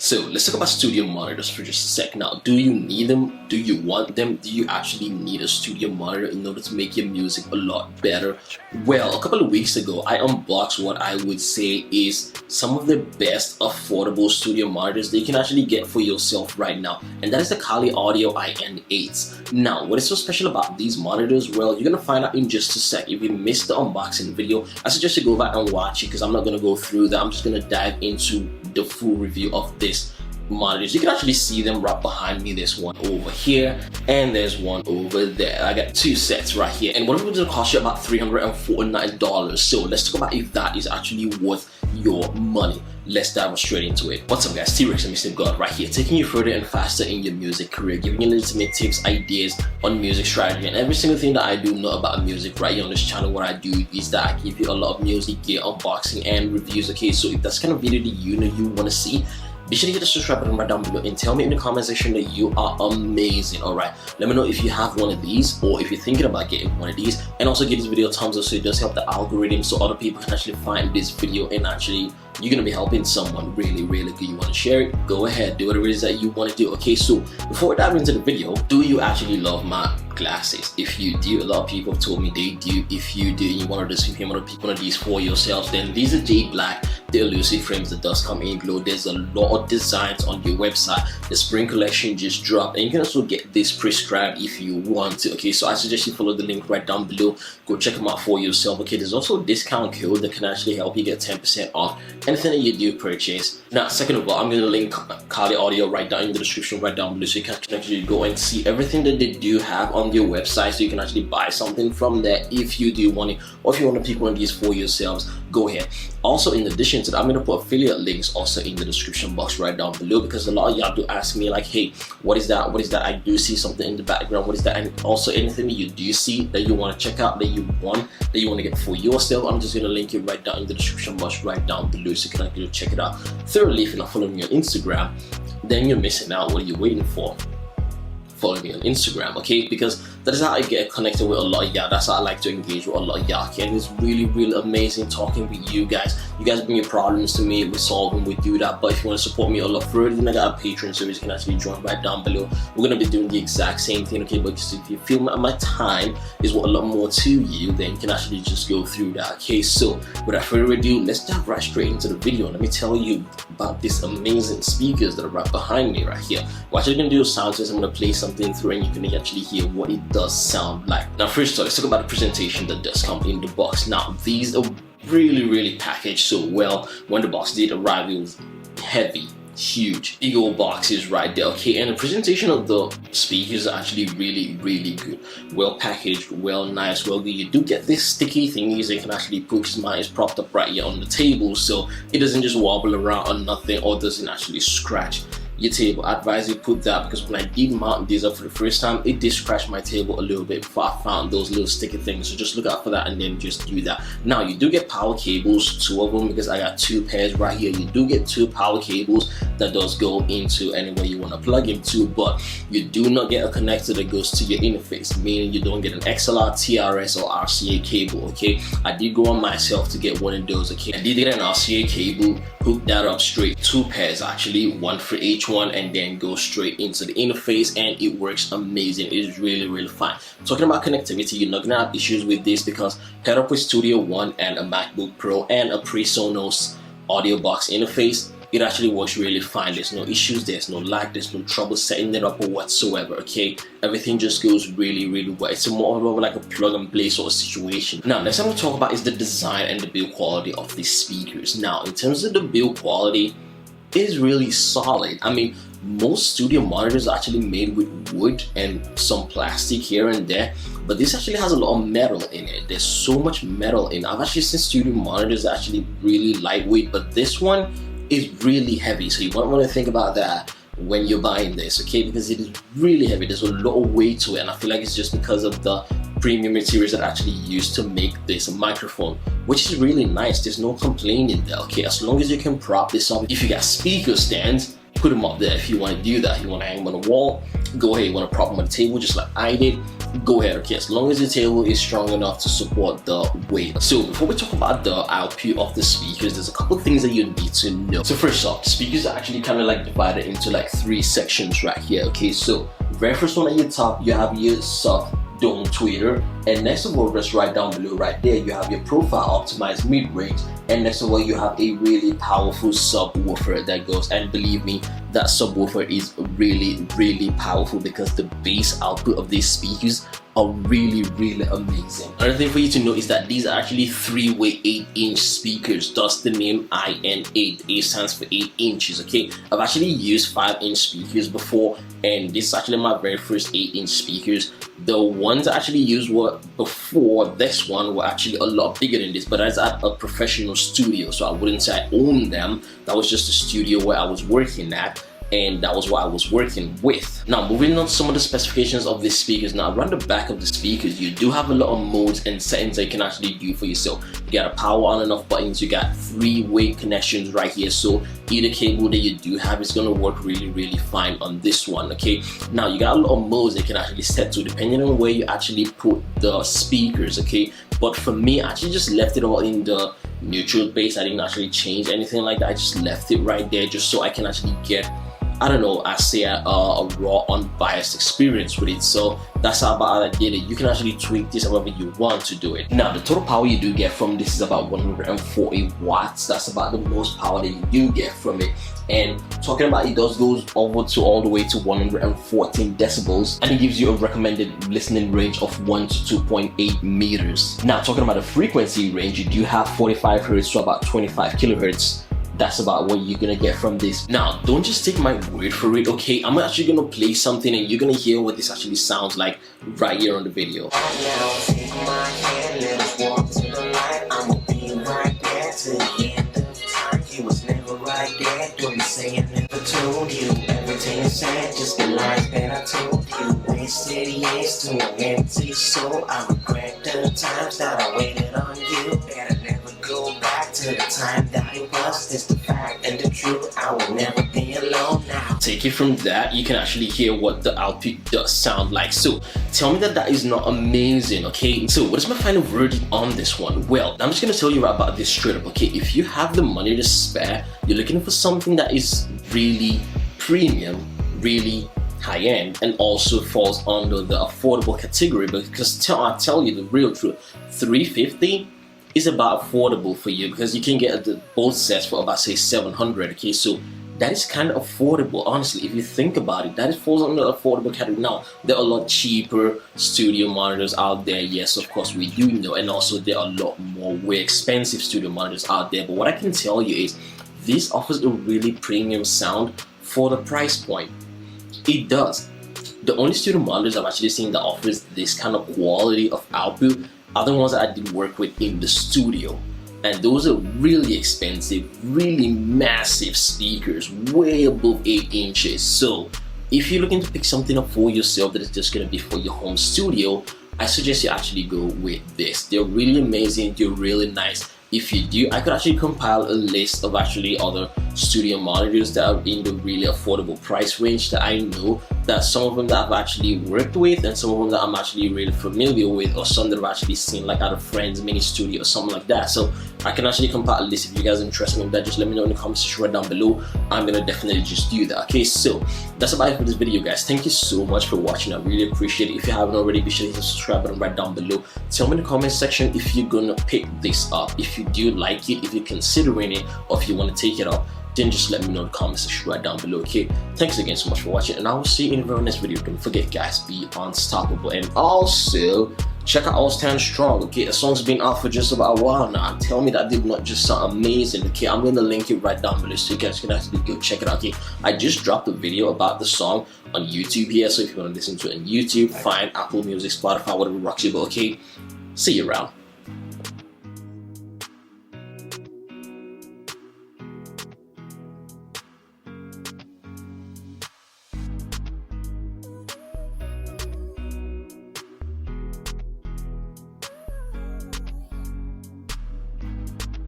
So let's talk about studio monitors for just a sec. Now, do you need them? Do you want them? Do you actually need a studio monitor in order to make your music a lot better? Well, a couple of weeks ago, I unboxed what I would say is some of the best affordable studio monitors that you can actually get for yourself right now, and that is the kaliaudio IN-8s. Now, what is so special about these monitors? Well, you're gonna find out in just a sec. If you missed the unboxing video, I suggest you go back and watch it because I'm not gonna go through that. I'm just gonna dive into the full review of this monitors. You can actually see them right behind me. There's one over here and there's one over there. I got two sets right here, and one of them is gonna cost you about $349. So let's talk about if that is actually worth your money. Let's dive straight into it. What's up guys, Terex and Mr. God right here, taking you further and faster in your music career, giving you legitimate tips, ideas on music strategy, and every single thing that I do know about music right here on this channel. What I do is that I give you a lot of music gear, unboxing and reviews. Okay, so if that's the kind of video that you know you want to see, be sure to hit the subscribe button right down below and tell me in the comment section that you are amazing. Alright, let me know if you have one of these or if you're thinking about getting one of these, and also give this video a thumbs up so it does help the algorithm so other people can actually find this video, and actually you're gonna be helping someone really good. You want to share it, go ahead, do whatever it is that you want to do. Okay, so before we dive into the video, do you actually love my glasses? If you do, a lot of people have told me they do. If you do, you want to just pick one of these for yourselves, then these are jade black. The elusive frames that does come in glow. There's a lot of designs on your website. The spring collection just dropped, and you can also get this prescribed if you want to. Okay, so I suggest you follow the link right down below. Go check them out for yourself. Okay, there's also a discount code that can actually help you get 10% off anything that you do purchase. Now, second of all, I'm going to link kaliaudio right down in the description right down below, so you can actually go and see everything that they do have on their website, so you can actually buy something from there if you do want it, or if you want to pick one of these for yourselves, go ahead. Also, in addition to that, I'm going to put affiliate links also in the description box right down below, because a lot of y'all do ask me like, hey, what is that? What is that? I do see something in the background. What is that? And also anything that you do see that you want to check out, that you want to get for yourself, I'm just going to link it right down in the description box right down below, so you can actually check it out. Thirdly, if you're not following me on Instagram, then you're missing out. What are you waiting for? Follow me on Instagram, okay? Because that is how I get connected with a lot of y'all. That's how I like to engage with a lot of y'all, okay? And it's really amazing talking with you guys. You guys bring your problems to me, we solve them, we do that. But if you want to support me a lot further, then I got a Patreon service you can actually join right down below. We're gonna be doing the exact same thing, okay? But if you feel my time is worth a lot more to you, then you can actually just go through that, okay? So without further ado, let's dive right straight into the video. Let me tell you about these amazing speakers that are right behind me right here. What you're gonna do is sound test. I'm gonna play something through and you can actually hear what it does sound like. Now, first of all, let's talk about the presentation that does come in the box. Now, these are really packaged so well. When the box did arrive, it was heavy, huge, big old boxes right there, okay? And the presentation of the speakers are actually really good, well packaged, well nice, well good. You do get this sticky thingies that you can actually push. Mine is propped up right here on the table, so it doesn't just wobble around or nothing, or doesn't actually scratch your table. I advise you put that, because when I did mount these up for the first time, it did scratch my table a little bit before I found those little sticky things. So just look out for that and then just do that. Now, you do get power cables, 2 of them, because I got 2 pairs right here. You do get 2 power cables that does go into anywhere you want to plug into, but you do not get a connector that goes to your interface, meaning you don't get an XLR, TRS or RCA cable, okay? I did go on myself to get one of those, okay? I did get an RCA cable, hook that up straight, 2 pairs actually, one for each one, and then go straight into the interface, and it works amazing. It is really fine. Talking about connectivity, you're not gonna have issues with this, because paired up with Studio One and a MacBook Pro and a PRESONUS AUDIOBOX interface, it actually works really fine. There's no issues, there's no lag, there's no trouble setting it up or whatsoever, okay? Everything just goes really well. It's more of like a plug and play sort of situation. Now, next thing I'm gonna talk about is the design and the build quality of these speakers. Now, in terms of the build quality, it is really solid. I mean, most studio monitors are actually made with wood and some plastic here and there, but this actually has a lot of metal in it. There's so much metal in it. I've actually seen studio monitors that are actually really lightweight, but this one is really heavy, so you might want to think about that when you're buying this, okay? Because it is really heavy. There's a lot of weight to it, and I feel like it's just because of the premium materials that are actually used to make this microphone, which is really nice. There's no complaining there, okay? As long as you can prop this up. If you got speaker stands, put them up there if you want to do that. You want to hang them on the wall, go ahead. You want to prop them on the table just like I did, go ahead, okay, as long as the table is strong enough to support the weight. So before we talk about the output of the speakers, there's a couple of things that you need to know. So first off, speakers are actually kind of like divided into like 3 sections right here, okay? So very first one at your top, you have your soft dome tweeter, and next of all, just right down below right there, you have your profile optimized mid-range, and next of all, you have a really powerful subwoofer that goes, and believe me, that subwoofer is really powerful because the bass output of these speakers are really amazing. Another thing for you to know is that these are actually 3-way 8-inch speakers, thus the name IN-8. A stands for 8 inches, okay? I've actually used 5-inch speakers before, and this is actually my very first 8-inch speakers. The ones I actually used were before this one were actually a lot bigger than this, but that's at a professional studio, so I wouldn't say I owned them. That was just a studio where I was working at, and that was what I was working with. Now moving on to some of the specifications of these speakers. Now around the back of the speakers, you do have a lot of modes and settings that you can actually do for yourself. You got a power on and off buttons, you got 3-way connections right here, so either cable that you do have is going to work really fine on this one, okay? Now you got a lot of modes that you can actually set to depending on where you actually put the speakers, okay? But for me, I actually just left it all in the neutral base. I didn't actually change anything like that. I just left it right there just so I can actually get, I don't know, I say a raw, unbiased experience with it. So that's how I did it. You can actually tweak this however you want to do it. Now the total power you do get from this is about 140 watts. That's about the most power that you do get from it. And talking about it does goes over to all the way to 114 decibels, and it gives you a recommended listening range of 1 to 2.8 meters. Now talking about the frequency range, you do have 45 hertz to about 25 kilohertz. That's about what you're gonna get from this. Now, don't just take my word for it, okay? I'm actually gonna play something and you're gonna hear what this actually sounds like right here on the video. Now, take my hand, let us walk to the light. I'ma be right there till the end of time. You was never right there. Don't be saying never told you. Everything you said, just the lies that I told you. Wasted years to an empty soul. I regret the times that I waited on you. Better never go back to the time that it was. It's the fact and the truth. I will never be alone now. Take it from that, you can actually hear what the output does sound like. So tell me that that is not amazing, okay? So what is my final verdict on this one? Well, I'm just gonna tell you right about this straight up, okay? If you have the money to spare, you're looking for something that is really premium, really high-end, and also falls under the affordable category, because I tell you the real truth, $350 is about affordable for you because you can get both sets for about say $700, okay? So that is kind of affordable, honestly. If you think about it, that falls under the affordable category. Now there are a lot cheaper studio monitors out there, yes, of course we do know, and also there are a lot more way expensive studio monitors out there, but what I can tell you is this offers a really premium sound for the price point. It does. The only studio monitors I've actually seen that offers this kind of quality of output are the ones that I did work with in the studio, and those are really expensive, really massive speakers, way above 8 inches. So if you're looking to pick something up for yourself that is just going to be for your home studio, I suggest you actually go with this. They're really amazing, they're really nice. If you do, I could actually compile a list of actually other studio monitors that are in the really affordable price range that I know, that some of them that I've actually worked with and some of them that I'm actually really familiar with, or some that I've actually seen like at a friend's mini studio or something like that. So I can actually compile a list. If you guys are interested in that, just let me know in the comments section right down below. I'm gonna definitely just do that. Okay, so that's about it for this video, guys. Thank you so much for watching. I really appreciate it. If you haven't already, be sure to hit the subscribe button right down below. Tell me in the comment section if you're gonna pick this up, if you do like it, if you're considering it, or if you want to take it up. Then just let me know in the comment section right down below, okay? Thanks again so much for watching, and I will see you in the very next video. Don't forget, guys, be unstoppable, and also check out All Stand Strong, okay? The song's been out for just about a while now. Tell me that did not just sound amazing, okay? I'm gonna link it right down below so you guys can actually go check it out, okay? I just dropped a video about the song on YouTube here, so if you want to listen to it on YouTube, find Apple Music, Spotify, whatever rocks your boat, okay? See you around.